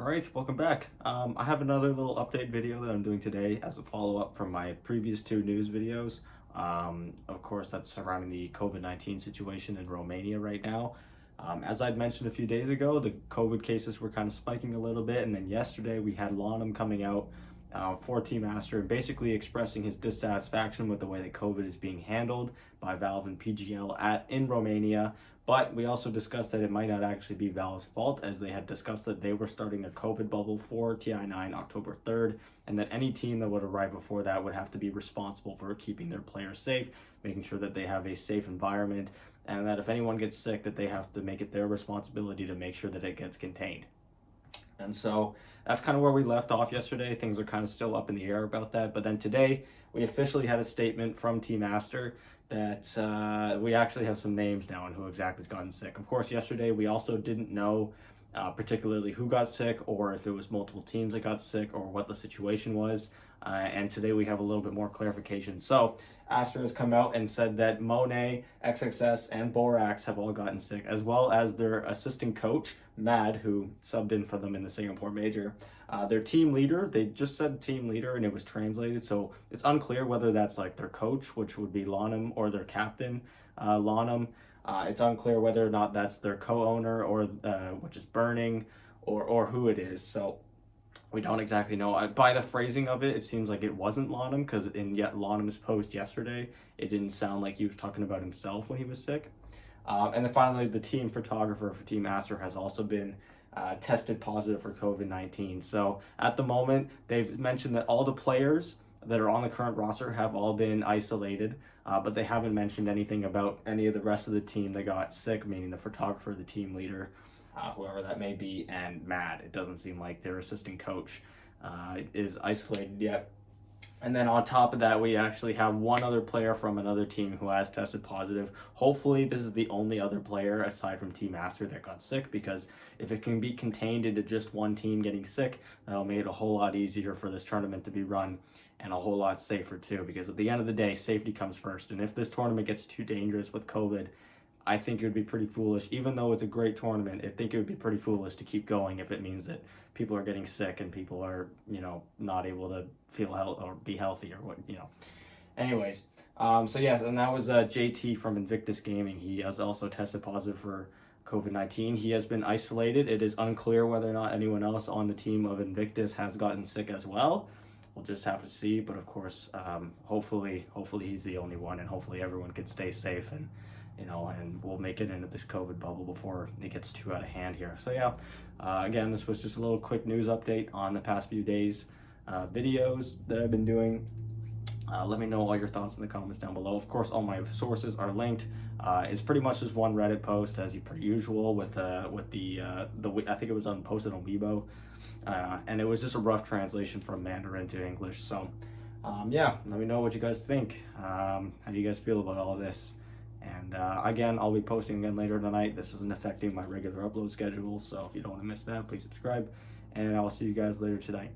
Alright, welcome back. I have another little update video that I'm doing today as a follow-up from my previous two news videos. Of course, that's surrounding the COVID-19 situation in Romania right now. As I'd mentioned a few days ago, the COVID cases were kind of spiking a little bit, and then yesterday we had Lonham coming out for Team Aster and basically expressing his dissatisfaction with the way that COVID is being handled by Valve and PGL in Romania. But we also discussed that it might not actually be Valve's fault, as they had discussed that they were starting their COVID bubble for TI10 October 3rd, and that any team that would arrive before that would have to be responsible for keeping their players safe, making sure that they have a safe environment, and that if anyone gets sick, that they have to make it their responsibility to make sure that it gets contained. And so that's kind of where we left off yesterday. Things are kind of still up in the air about that. But then today, we officially had a statement from Team Aster that we actually have some names now on who exactly has gotten sick. Of course, yesterday we also didn't know particularly who got sick, or if it was multiple teams that got sick, or what the situation was. And today we have a little bit more clarification. So Aster has come out and said that Monet, XXS, and Borax have all gotten sick, as well as their assistant coach, Mad, who subbed in for them in the Singapore Major. Their team leader, they just said team leader and it was translated, so it's unclear whether that's like their coach, which would be Lonham, or their captain, Lonham. It's unclear whether or not that's their co-owner, or which is Burning, or who it is. So we don't exactly know. By the phrasing of it, it seems like it wasn't Lonham, because in yet Lonham's post yesterday, it didn't sound like he was talking about himself when he was sick. And then finally, the team photographer for Team Aster has also been tested positive for COVID-19. So at the moment, they've mentioned that all the players that are on the current roster have all been isolated, but they haven't mentioned anything about any of the rest of the team that got sick, meaning the photographer, the team leader, whoever that may be, and Mad. It doesn't seem like their assistant coach is isolated yet. And then on top of that, we actually have one other player from another team who has tested positive. Hopefully, this is the only other player aside from Team Aster that got sick, because if it can be contained into just one team getting sick, that'll make it a whole lot easier for this tournament to be run, and a whole lot safer too, because at the end of the day, safety comes first. And if this tournament gets too dangerous with COVID, I think it would be pretty foolish. Even though it's a great tournament, I think it would be pretty foolish to keep going if it means that people are getting sick and people are, not able to feel healthy or be healthy, or what. Anyways, so yes, and that was JT from Invictus Gaming. He has also tested positive for COVID-19. He has been isolated. It is unclear whether or not anyone else on the team of Invictus has gotten sick as well. We'll just have to see. But of course, hopefully he's the only one, and hopefully everyone can stay safe, and we'll make it into this COVID bubble before it gets too out of hand here. So yeah, again, this was just a little quick news update on the past few days videos that I've been doing. Let me know all your thoughts in the comments down below. Of course, all my sources are linked. It's pretty much just one Reddit post, as per usual, with the I think it was posted on Weibo, and it was just a rough translation from Mandarin to English. So yeah, let me know what you guys think. How do you guys feel about all this? And again, I'll be posting again later tonight. This isn't affecting my regular upload schedule, so if you don't want to miss that, please subscribe, and I'll see you guys later tonight.